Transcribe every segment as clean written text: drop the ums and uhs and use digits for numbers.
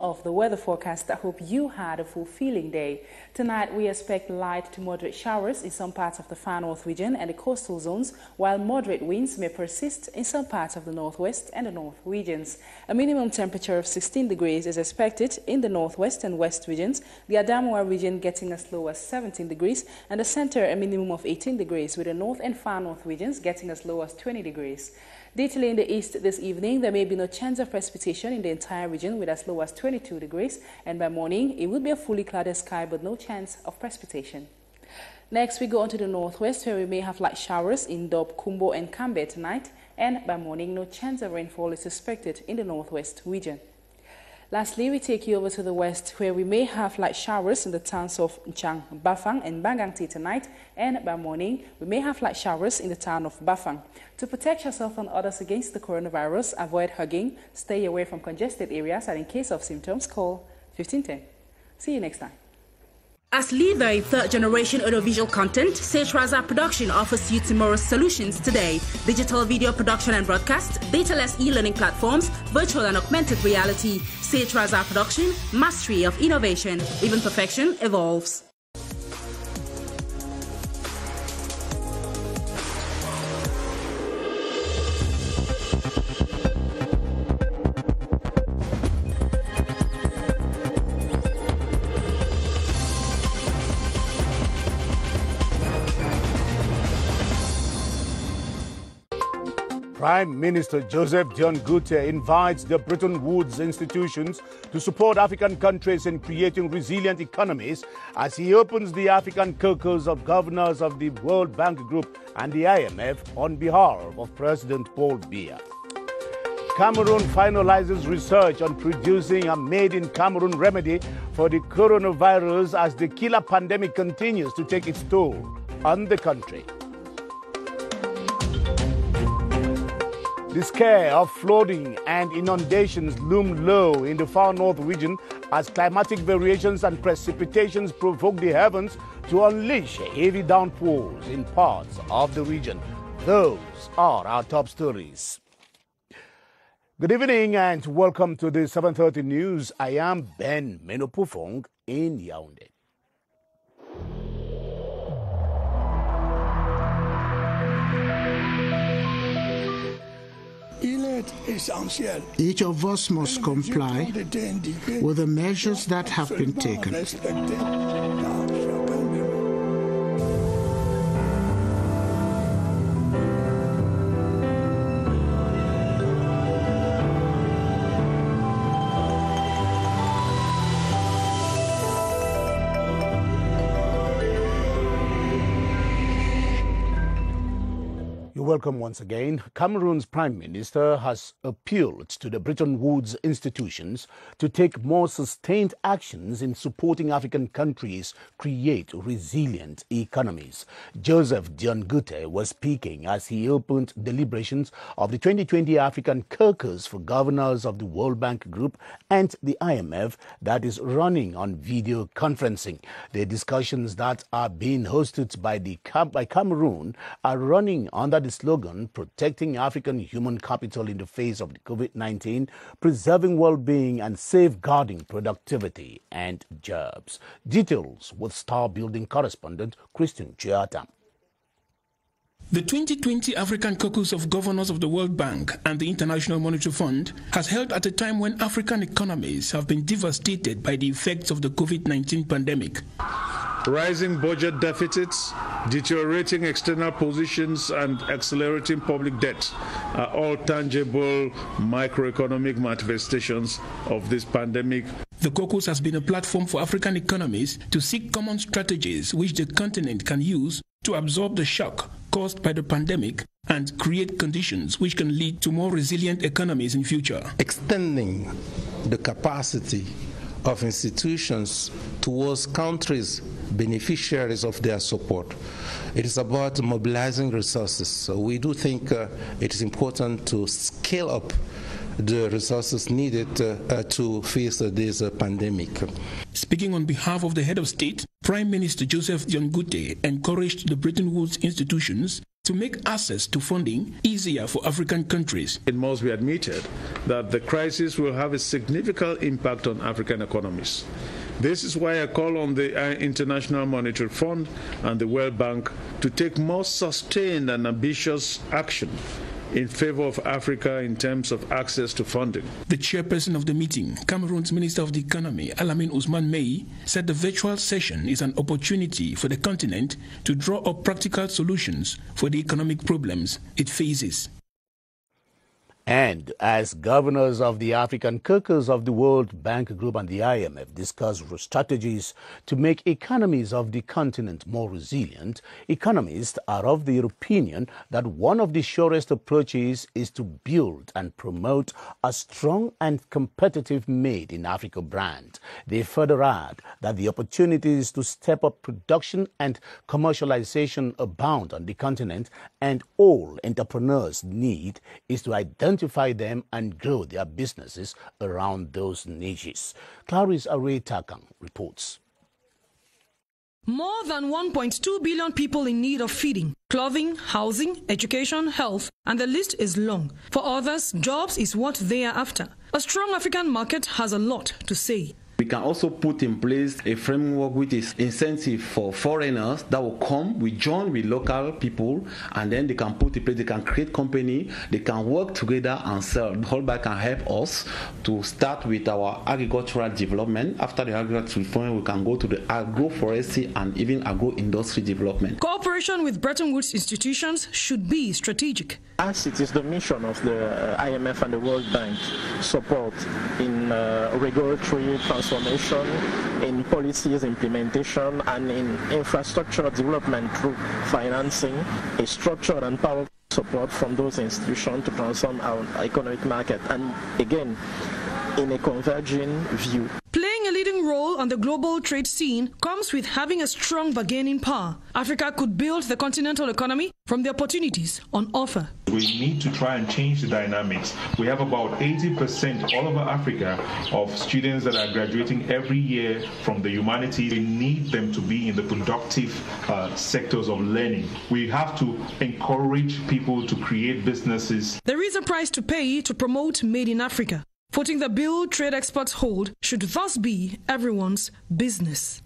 of the weather forecast. I hope you had a fulfilling day. Tonight we expect light to moderate showers in some parts of the far north region and the coastal zones, while moderate winds may persist in some parts of the northwest and the north regions. A minimum temperature of 16 degrees is expected in the northwest and west regions, the Adamawa region getting as low as 17 degrees, and the center a minimum of 18 degrees, with the north and far north regions getting as low as 20 degrees. Detailing in the east this evening, there may be no chance of precipitation in the entire region with as low as 22 degrees, and by morning it will be a fully clouded sky but no chance of precipitation. Next, we go on to the northwest, where we may have light showers in Dob, Kumbo and Kamer tonight, and by morning no chance of rainfall is expected in the northwest region. Lastly, we take you over to the west, where we may have light showers in the towns of Nchang, Bafang and Bangangti tonight, and by morning we may have light showers in the town of Bafang. To protect yourself and others against the coronavirus, avoid hugging, stay away from congested areas, and in case of symptoms, call 1510. See you next time. As leader in third-generation audiovisual content, Sage Raza Production offers you tomorrow's solutions today: digital video production and broadcast, data-less e-learning platforms, virtual and augmented reality. Sage Raza Production, mastery of innovation. Even perfection evolves. Prime Minister Joseph John Gute invites the Bretton Woods institutions to support African countries in creating resilient economies as he opens the African caucus of governors of the World Bank Group and the IMF on behalf of President Paul Biya. Cameroon finalizes research on producing a made-in-Cameroon remedy for the coronavirus as the killer pandemic continues to take its toll on the country. The scare of flooding and inundations loom low in the far north region as climatic variations and precipitations provoke the heavens to unleash heavy downpours in parts of the region. Those are our top stories. Good evening and welcome to the 7:30 news. I am Ben Menopufong in Yaoundé. Each of us must comply with the measures that have been taken. Welcome once again. Cameroon's Prime Minister has appealed to the Bretton Woods institutions to take more sustained actions in supporting African countries create resilient economies. Joseph John Gute was speaking as he opened deliberations of the 2020 African Caucus for Governors of the World Bank Group and the IMF that is running on video conferencing. The discussions that are being hosted by Cameroon are running under the slogan, protecting African human capital in the face of the COVID-19, preserving well-being and safeguarding productivity and jobs. Details with Star Building correspondent Christian Chiata. The 2020 African Caucus of Governors of the World Bank and the International Monetary Fund has held at a time when African economies have been devastated by the effects of the COVID-19 pandemic. Rising budget deficits, deteriorating external positions, and accelerating public debt are all tangible microeconomic manifestations of this pandemic. The caucus has been a platform for African economies to seek common strategies which the continent can use to absorb the shock caused by the pandemic and create conditions which can lead to more resilient economies in future. Extending the capacity of institutions towards countries beneficiaries of their support. It is about mobilizing resources. So we do think it is important to scale up the resources needed to face this pandemic. Speaking on behalf of the head of state, Prime Minister Joseph John Gute encouraged the Bretton Woods institutions to make access to funding easier for African countries. It must be admitted that the crisis will have a significant impact on African economies. This is why I call on the International Monetary Fund and the World Bank to take more sustained and ambitious action in favor of Africa in terms of access to funding. The chairperson of the meeting, Cameroon's Minister of the Economy, Alamin Ousmane Mey, said the virtual session is an opportunity for the continent to draw up practical solutions for the economic problems it faces. And as governors of the African caucus of the World Bank Group and the IMF discuss strategies to make economies of the continent more resilient, economists are of the opinion that one of the surest approaches is to build and promote a strong and competitive Made in Africa brand. They further add that the opportunities to step up production and commercialization abound on the continent, and all entrepreneurs need is to identify them and grow their businesses around those niches. Clarice Array-Takang reports. More than 1.2 billion people in need of feeding, clothing, housing, education, health, and the list is long. For others, jobs is what they are after. A strong African market has a lot to say. We can also put in place a framework which is incentive for foreigners that will come, we join with local people, and then they can put in place, they can create company, they can work together and sell. The whole bank can help us to start with our agricultural development. After the agricultural development, we can go to the agroforestry and even agro-industry development. Cooperation with Bretton Woods institutions should be strategic. As it is the mission of the IMF and the World Bank, support in regulatory transformation, in policies implementation, and in infrastructure development through financing, a structured and powerful support from those institutions to transform our economic market, and again, in a converging view. Playing a leading role on the global trade scene comes with having a strong bargaining power. Africa could build the continental economy from the opportunities on offer. We need to try and change the dynamics. We have about 80% all over Africa of students that are graduating every year from the humanities. We need them to be in the productive sectors of learning. We have to encourage people to create businesses. There is a price to pay to promote Made in Africa. Footing the bill trade experts hold should thus be everyone's business.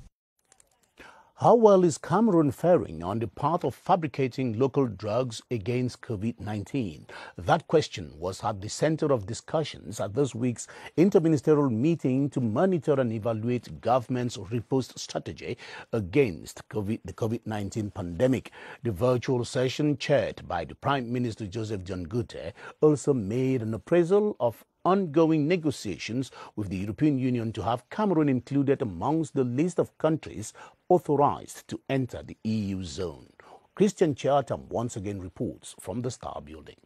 How well is Cameroon faring on the path of fabricating local drugs against COVID-19? That question was at the center of discussions at this week's interministerial meeting to monitor and evaluate government's riposte strategy against the COVID-19 pandemic. The virtual session, chaired by the Prime Minister Joseph John Goodluck, also made an appraisal of ongoing negotiations with the European Union to have Cameroon included amongst the list of countries authorized to enter the EU zone. Christian Chiatam once again reports from the Star Building.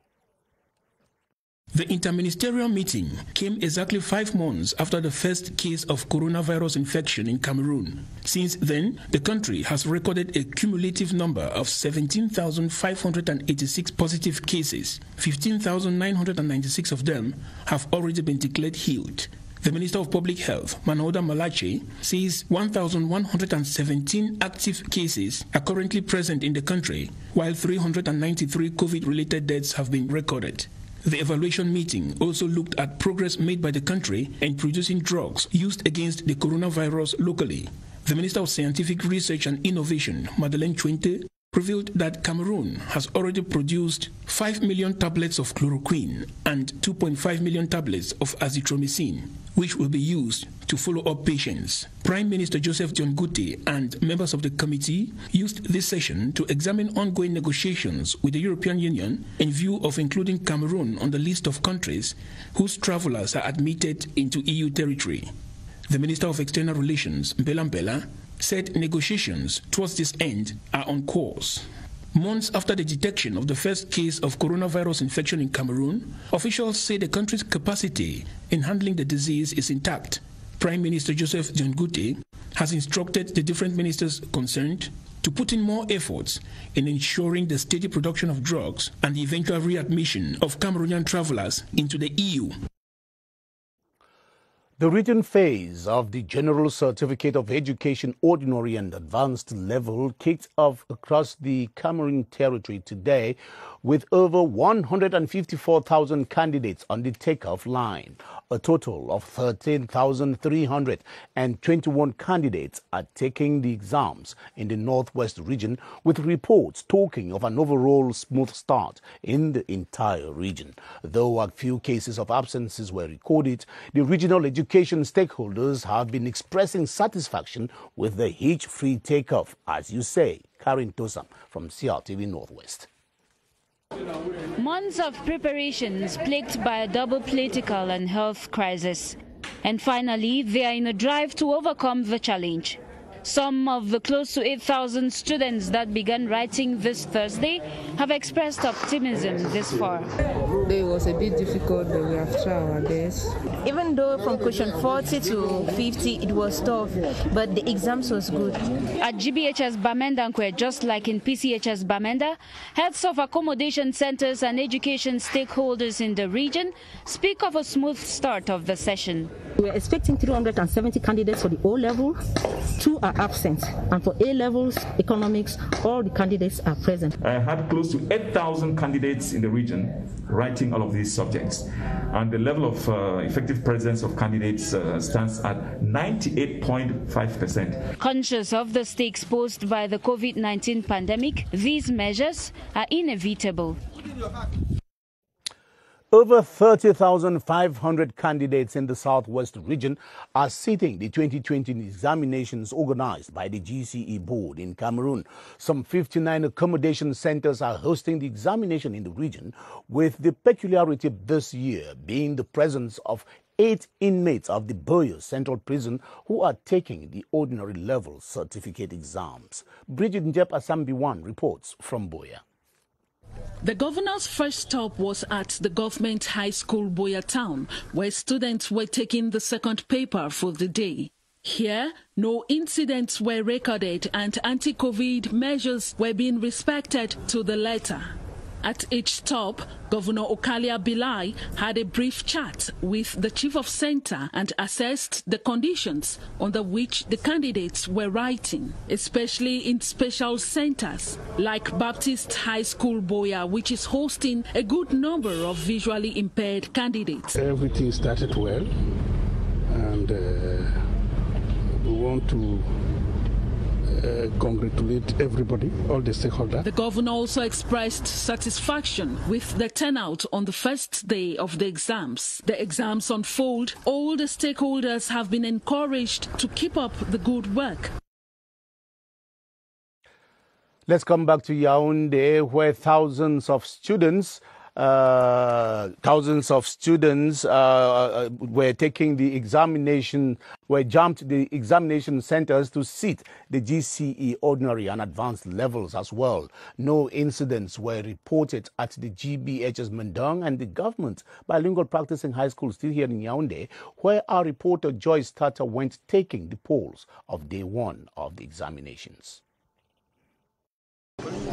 The interministerial meeting came exactly 5 months after the first case of coronavirus infection in Cameroon. Since then, the country has recorded a cumulative number of 17,586 positive cases. 15,996 of them have already been declared healed. The Minister of Public Health, Manoda Malachi, says 1,117 active cases are currently present in the country, while 393 COVID-related deaths have been recorded. The evaluation meeting also looked at progress made by the country in producing drugs used against the coronavirus locally. The Minister of Scientific Research and Innovation, Madeleine Chuente, revealed that Cameroon has already produced 5 million tablets of chloroquine and 2.5 million tablets of Azytromicine, which will be used to follow up patients. Prime Minister Joseph John Goodluck and members of the committee used this session to examine ongoing negotiations with the European Union in view of including Cameroon on the list of countries whose travelers are admitted into EU territory. The Minister of External Relations, Mbela Mbela, said negotiations towards this end are on course. Months after the detection of the first case of coronavirus infection in Cameroon, officials say the country's capacity in handling the disease is intact. Prime Minister Joseph John Goodluck has instructed the different ministers concerned to put in more efforts in ensuring the steady production of drugs and the eventual readmission of Cameroonian travelers into the EU. The written phase of the General Certificate of Education Ordinary and Advanced Level kicked off across the Cameroon territory today with over 154,000 candidates on the takeoff line. A total of 13,321 candidates are taking the exams in the Northwest region, with reports talking of an overall smooth start in the entire region. Though a few cases of absences were recorded, the regional education stakeholders have been expressing satisfaction with the hitch-free takeoff, as you say. Karin Tosam from CRTV Northwest. Months of preparations plagued by a double political and health crisis. And finally, they are in a drive to overcome the challenge. Some of the close to 8,000 students that began writing this Thursday have expressed optimism this far. It was a bit difficult, but we have tried our best. Even though from question 40 to 50 it was tough, but the exams was good. At GBHS Bamenda, just like in PCHS Bamenda, heads of accommodation centers and education stakeholders in the region speak of a smooth start of the session. We are expecting 370 candidates for the O-level. 2 are absent, and for A-levels, economics, all the candidates are present. I had close to 8,000 candidates in the region writing all of these subjects, and the level of effective presence of candidates stands at 98.5%. Conscious of the stakes posed by the COVID-19 pandemic, these measures are inevitable. Over 30,500 candidates in the Southwest region are sitting the 2020 examinations organized by the GCE board in Cameroon. Some 59 accommodation centers are hosting the examination in the region, with the peculiarity this year being the presence of 8 inmates of the Boyo Central Prison who are taking the ordinary level certificate exams. BrigadeAntiSardinard reports from Boya. The governor's first stop was at the government high school Boya Town, where students were taking the second paper for the day. Here, no incidents were recorded and anti-COVID measures were being respected to the letter. At each stop, Governor Okalia Bilai had a brief chat with the chief of center and assessed the conditions under which the candidates were writing, especially in special centers like Baptist High School Boya, which is hosting a good number of visually impaired candidates. Everything started well, and we want to congratulate everybody, all the stakeholders. The governor also expressed satisfaction with the turnout on the first day of the exams. The exams unfold. All the stakeholders have been encouraged to keep up the good work. Let's come back to Yaoundé, where thousands of students were taking the examination, were jumped the examination centers to sit the GCE ordinary and advanced levels as well. No incidents were reported at the GBHS Mendong and the government bilingual practicing high school still here in Yaoundé, where our reporter Joyce Tata went taking the polls of day 1 of the examinations.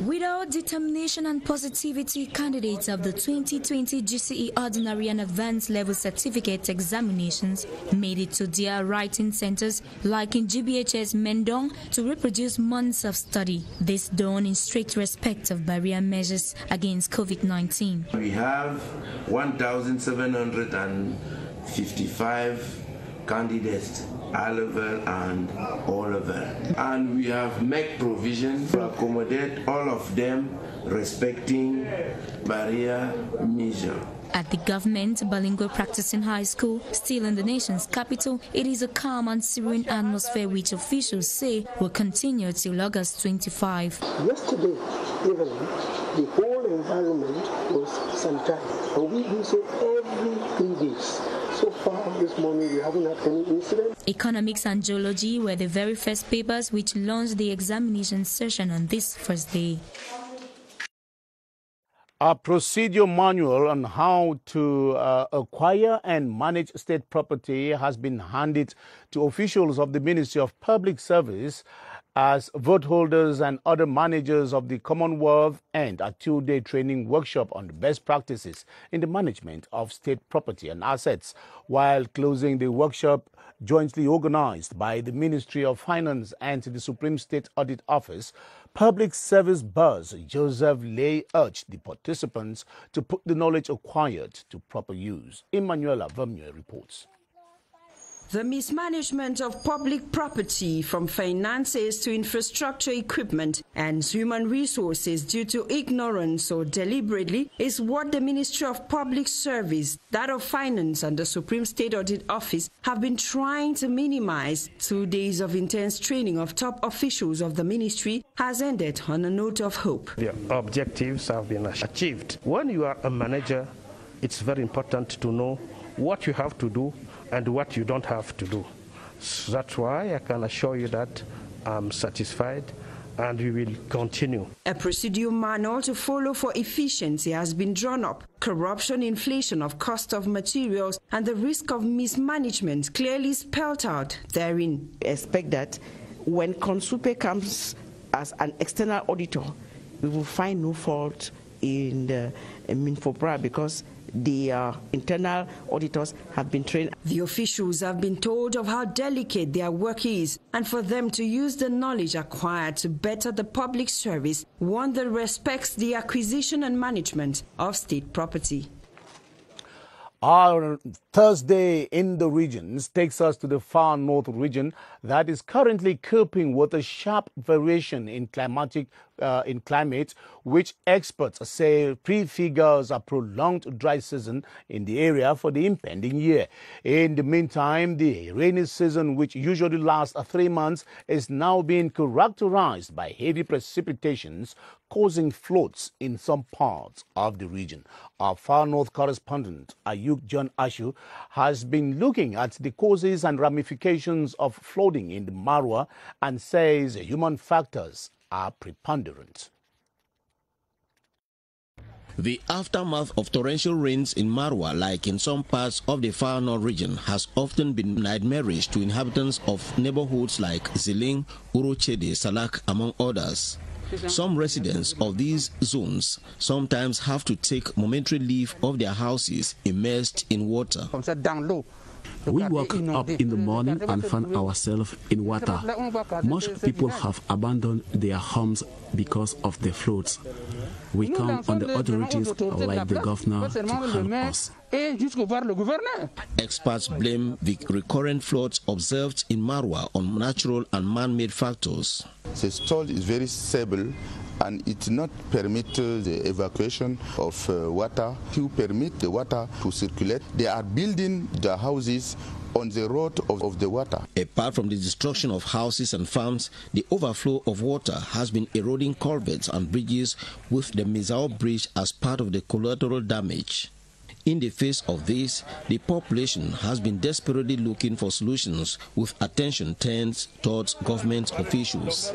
Without determination and positivity, candidates of the 2020 GCE Ordinary and Advanced Level Certificate examinations made it to their writing centers, like in GBHS Mendong, to reproduce months of study. This done in strict respect of barrier measures against COVID-19. We have 1,755 candidates, A-level and O-level. And we have made provision to accommodate all of them respecting barrier measure. At the government bilingual practicing high school, still in the nation's capital, it is a calm and serene atmosphere which officials say will continue till August 25. Yesterday evening, the whole environment was sanitized, and we do so every 3 days. So far this morning, we haven't had any incident. Economics and geology were the very first papers which launched the examination session on this first day. A procedure manual on how to acquire and manage state property has been handed to officials of the Ministry of Public Service as vote holders and other managers of the Commonwealth end a two-day training workshop on the best practices in the management of state property and assets, while closing the workshop jointly organized by the Ministry of Finance and the Supreme State Audit Office. Public Service Boss Joseph Lay urged the participants to put the knowledge acquired to proper use. Emmanuela Vermier reports. The mismanagement of public property, from finances to infrastructure equipment and human resources due to ignorance or deliberately, is what the Ministry of Public Service, that of Finance and the Supreme State Audit Office have been trying to minimize. 2 days of intense training of top officials of the ministry has ended on a note of hope. The objectives have been achieved. When you are a manager, it's very important to know what you have to do and what you don't have to do. So that's why I can assure you that I'm satisfied and we will continue. A procedure manual to follow for efficiency has been drawn up. Corruption, inflation of cost of materials and the risk of mismanagement clearly spelled out therein. Expect that when Consupe comes as an external auditor, we will find no fault in the Minfopra because the internal auditors have been trained. The officials have been told of how delicate their work is and for them to use the knowledge acquired to better the public service, one that respects the acquisition and management of state property. Our Thursday in the regions takes us to the far north region that is currently coping with a sharp variation in climate, which experts say prefigures a prolonged dry season in the area for the impending year. In the meantime, the rainy season, which usually lasts 3 months, is now being characterized by heavy precipitations, causing floods in some parts of the region. Our far north correspondent, Ayuk John Ashu, has been looking at the causes and ramifications of flooding in the Marwa and says human factors are preponderant. The aftermath of torrential rains in Marwa, like in some parts of the far north region, has often been nightmarish to inhabitants of neighborhoods like Ziling, Urochede, Salak, among others. Some residents of these zones sometimes have to take momentary leave of their houses immersed in water. We woke up in the morning and found ourselves in water. Most people have abandoned their homes because of the floods. We count on the authorities like the governor to help us. Experts blame the recurrent floods observed in Marwa on natural and man-made factors. The soil is very stable and it not permit the evacuation of water. To permit the water to circulate, they are building the houses on the road of the water. Apart from the destruction of houses and farms, the overflow of water has been eroding culverts and bridges, with the Mizao Bridge as part of the collateral damage. In the face of this, the population has been desperately looking for solutions, with attention turned towards government officials.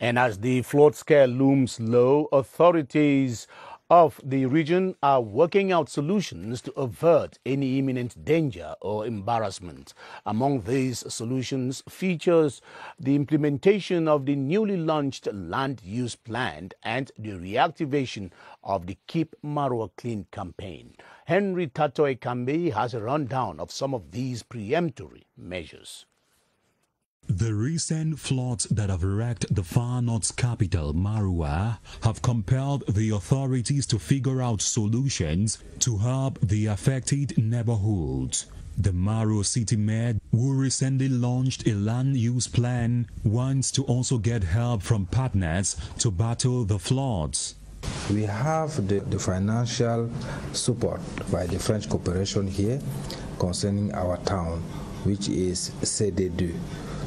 And as the flood scare looms low, authorities of the region are working out solutions to avert any imminent danger or embarrassment. Among these solutions features the implementation of the newly launched land use plan and the reactivation of the Keep Marwa Clean campaign. Henry Tatoe Kambe has a rundown of some of these preemptory measures. The recent floods that have wrecked the far north's capital, Marwa, have compelled the authorities to figure out solutions to help the affected neighborhoods. The Marwa city mayor, who recently launched a land use plan, wants to also get help from partners to battle the floods. We have the financial support by the French Corporation here concerning our town, which is CD2.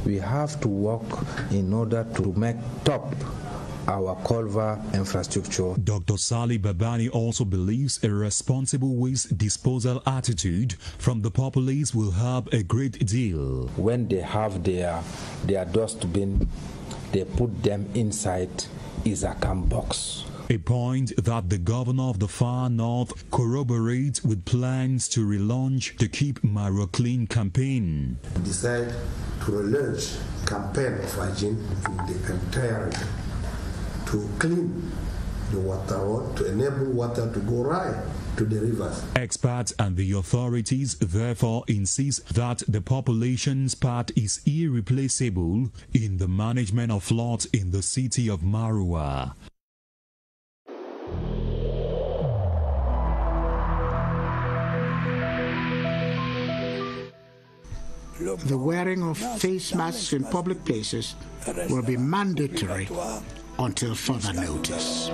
We have to work in order to make top our culvert infrastructure. Dr. Sali Babani also believes a responsible waste disposal attitude from the populace will help a great deal. When they have their dustbin, they put them inside Isakam box. A point that the governor of the far north corroborates with plans to relaunch the Keep Maroc Clean campaign. We decided to relaunch campaign of hygiene in the entire region to clean the water, to enable water to go right to the rivers. Experts and the authorities therefore insist that the population's part is irreplaceable in the management of floods in the city of Maroua. The wearing of face masks in public places will be mandatory until further notice.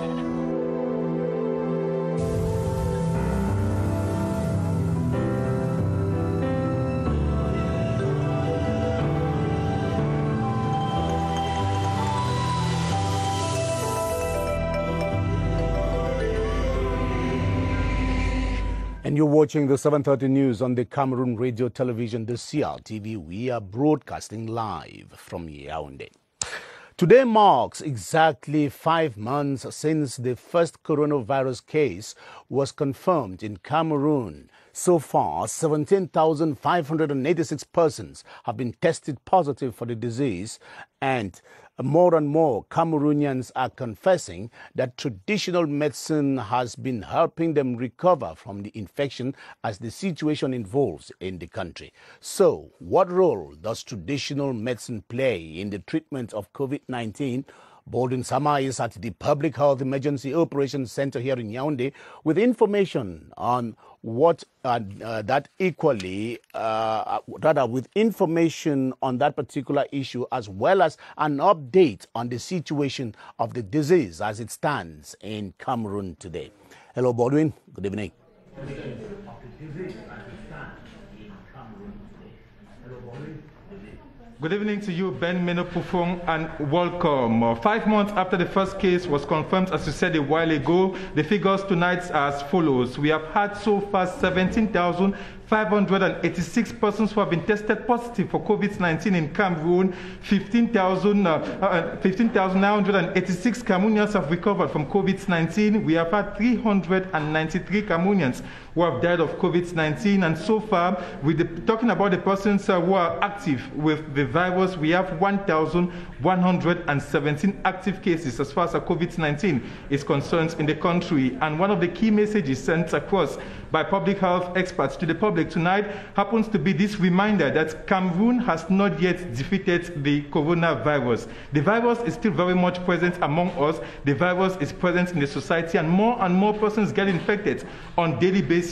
And you're watching the 7:30 news on the Cameroon radio television, the CRTV. We are broadcasting live from Yaoundé. Today marks exactly 5 months since the first coronavirus case was confirmed in Cameroon. So far, 17,586 persons have been tested positive for the disease, and more and more Cameroonians are confessing that traditional medicine has been helping them recover from the infection as the situation evolves in the country. So, what role does traditional medicine play in the treatment of COVID-19? Baldwin Sama is at the Public Health Emergency Operations Center here in Yaoundé with information on what with information on that particular issue, as well as an update on the situation of the disease as it stands in Cameroon today. Hello, Baldwin. Good evening. Good evening to you, Ben Menopufong, and welcome. 5 months after the first case was confirmed, as you said a while ago, the figures tonight are as follows. We have had so far 17,586 persons who have been tested positive for COVID-19 in Cameroon. 15,986 Cameroonians have recovered from COVID-19. We have had 393 Cameroonians who have died of COVID-19. And so far, talking about the persons who are active with the virus, we have 1,117 active cases as far as COVID-19 is concerned in the country. And one of the key messages sent across by public health experts to the public tonight happens to be this reminder that Cameroon has not yet defeated the coronavirus. The virus is still very much present among us. The virus is present in the society, and more persons get infected on daily basis.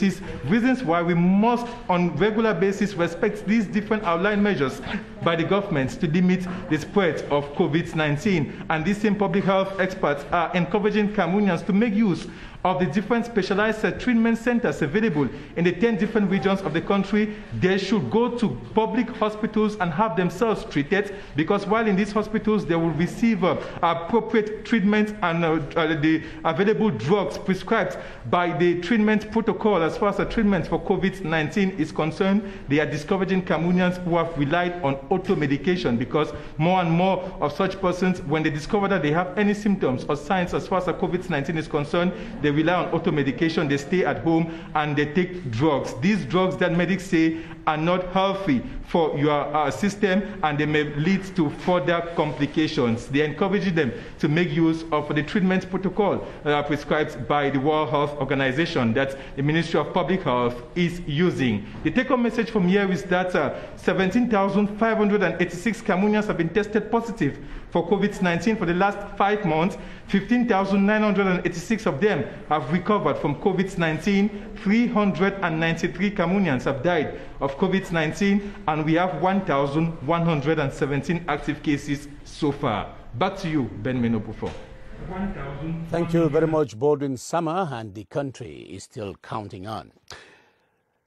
Reasons why we must on regular basis respect these different outline measures by the government to limit the spread of COVID-19. And these same public health experts are encouraging Cameroonians to make use of the different specialized treatment centers available in the 10 different regions of the country. They should go to public hospitals and have themselves treated, because while in these hospitals they will receive appropriate treatment and the available drugs prescribed by the treatment protocol as far as the treatment for COVID-19 is concerned. They are discouraging Cameroonians who have relied on auto-medication, because more and more of such persons, when they discover that they have any symptoms or signs as far as COVID-19 is concerned, they rely on auto-medication, they stay at home, and they take drugs. These drugs that medics say are not healthy for your system, and they may lead to further complications. They encourage them to make use of the treatment protocol prescribed by the World Health Organization that the Ministry of Public Health is using. The take-home message from here is that 17,586 Cameroonians have been tested positive for COVID-19 for the last 5 months. 15,986 of them have recovered from COVID-19. 393 Cameroonians have died of COVID-19, and we have 1,117 active cases so far. Back to you, Ben Menopufo. Thank you very much, Baldwin Sama, and the country is still counting on.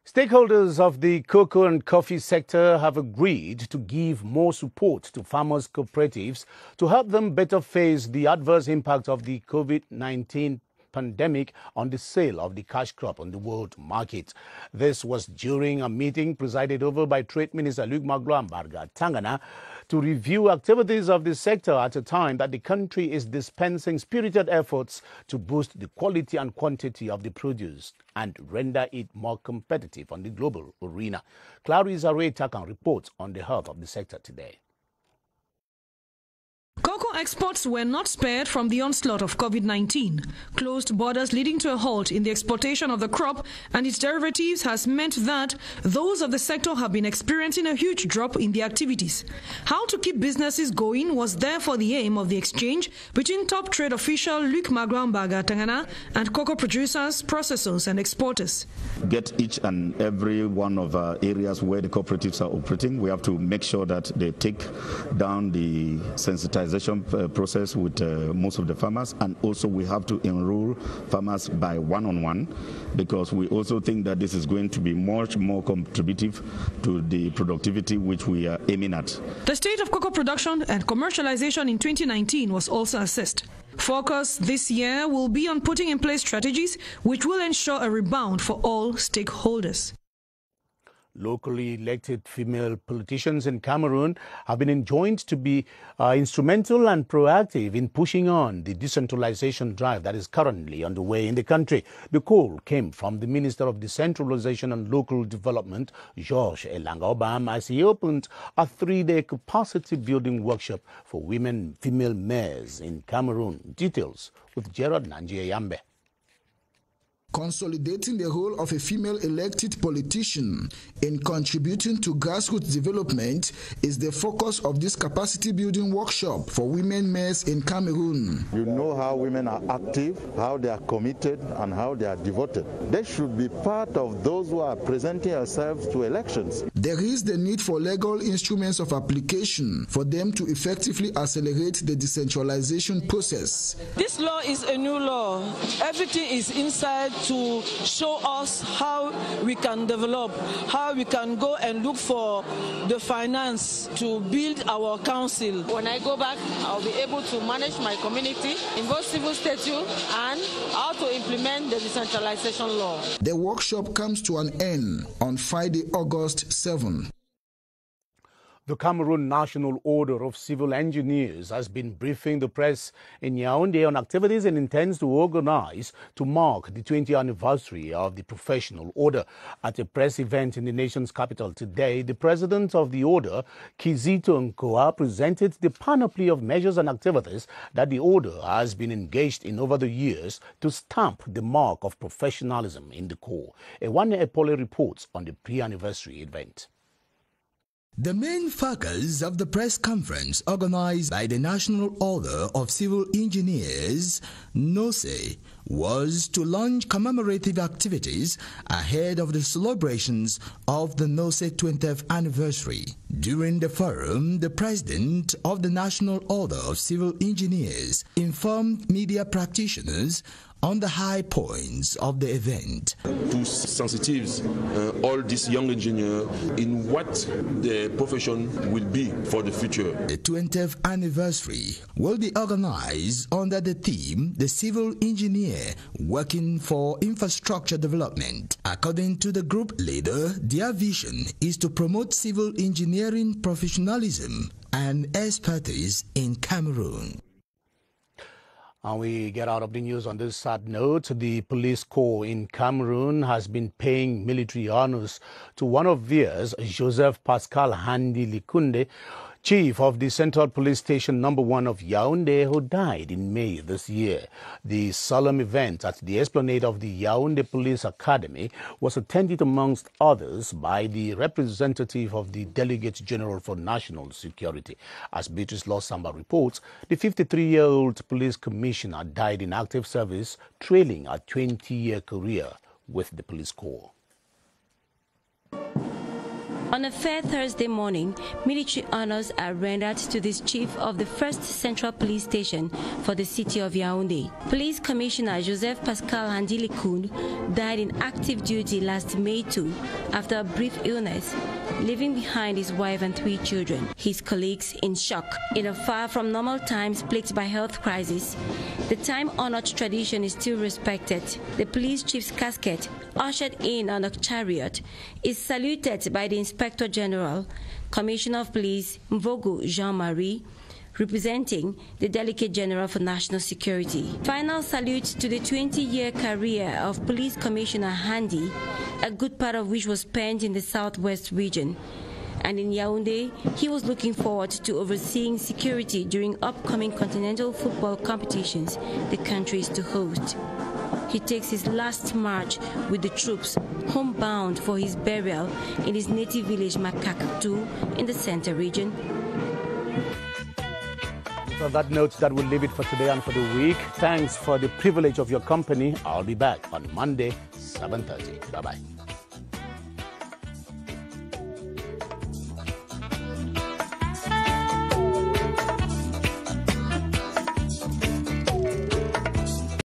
Stakeholders of the cocoa and coffee sector have agreed to give more support to farmers' cooperatives to help them better face the adverse impact of the COVID-19 pandemic on the sale of the cash crop on the world market. This was during a meeting presided over by Trade Minister Luc Magloire BrigadeAntiSardinard to review activities of the sector at a time that the country is dispensing spirited efforts to boost the quality and quantity of the produce and render it more competitive on the global arena. Crise reports on the health of the sector today. Cocoa exports were not spared from the onslaught of COVID-19. Closed borders leading to a halt in the exportation of the crop and its derivatives has meant that those of the sector have been experiencing a huge drop in the activities. How to keep businesses going was therefore the aim of the exchange between top trade official Luc Magloire BrigadeAntiSardinard and cocoa producers, processors and exporters. Get each and every one of our areas where the cooperatives are operating. We have to make sure that they take down the sensitization process with most of the farmers, and also we have to enroll farmers by one-on-one, because we also think that this is going to be much more contributive to the productivity which we are aiming at. The state of cocoa production and commercialization in 2019 was also assessed. Focus this year will be on putting in place strategies which will ensure a rebound for all stakeholders. Locally elected female politicians in Cameroon have been enjoined to be instrumental and proactive in pushing on the decentralization drive that is currently underway in the country. The call came from the Minister of Decentralization and Local Development, Georges Elanga-Obam, as he opened a 3-day capacity-building workshop for female mayors in Cameroon. Details with Gerard Nanjiayambe. Consolidating the role of a female elected politician in contributing to grassroots development is the focus of this capacity-building workshop for women mayors in Cameroon. You know how women are active, how they are committed, and how they are devoted. They should be part of those who are presenting themselves to elections. There is the need for legal instruments of application for them to effectively accelerate the decentralization process. This law is a new law. Everything is inside to show us how we can develop, how we can go and look for the finance to build our council. When I go back, I'll be able to manage my community in both civil statute and how to implement the decentralization law. The workshop comes to an end on Friday, August 7. The Cameroon National Order of Civil Engineers has been briefing the press in Yaoundé on activities it intends to organize to mark the 20th anniversary of the professional order. At a press event in the nation's capital today, the president of the order, Kizito Nkoa, presented the panoply of measures and activities that the order has been engaged in over the years to stamp the mark of professionalism in the corps. Ewane Epole reports on the pre-anniversary event. The main focus of the press conference organized by the National Order of Civil Engineers, NOCE, was to launch commemorative activities ahead of the celebrations of the NOCE 20th anniversary. During the forum, the president of the National Order of Civil Engineers informed media practitioners on the high points of the event. To sensitize all these young engineers in what the profession will be for the future. The 20th anniversary will be organized under the theme, The Civil Engineer Working for Infrastructure Development. According to the group leader, their vision is to promote civil engineering professionalism and expertise in Cameroon. And we get out of the news on this sad note. The police corps in Cameroon has been paying military honors to one of theirs, Joseph Pascal Handi Likunde, chief of the Central Police Station No. 1 of Yaoundé, who died in May this year. The solemn event at the esplanade of the Yaoundé Police Academy was attended amongst others by the representative of the Delegate General for National Security. As Beatrice Losamba reports, the 53-year-old police commissioner died in active service, trailing a 20-year career with the police corps. On a fair Thursday morning, military honors are rendered to this chief of the 1st Central Police Station for the city of Yaoundé. Police Commissioner Joseph Pascal Handi Likunde died in active duty last May 2 after a brief illness. leaving behind his wife and 3 children. His colleagues in shock. In a far from normal times plagued by health crisis, the time-honored tradition is still respected. The police chief's casket, ushered in on a chariot, is saluted by the Inspector General, Commissioner of Police Mvogo Jean-Marie, representing the Delegate General for National Security. Final salute to the 20-year career of Police Commissioner Handy, a good part of which was spent in the Southwest region. And in Yaoundé, he was looking forward to overseeing security during upcoming continental football competitions the country is to host. He takes his last march with the troops homebound for his burial in his native village Makaktu in the center region. On that note, that will leave it for today and for the week. Thanks for the privilege of your company. I'll be back on Monday, 7:30. Bye-bye.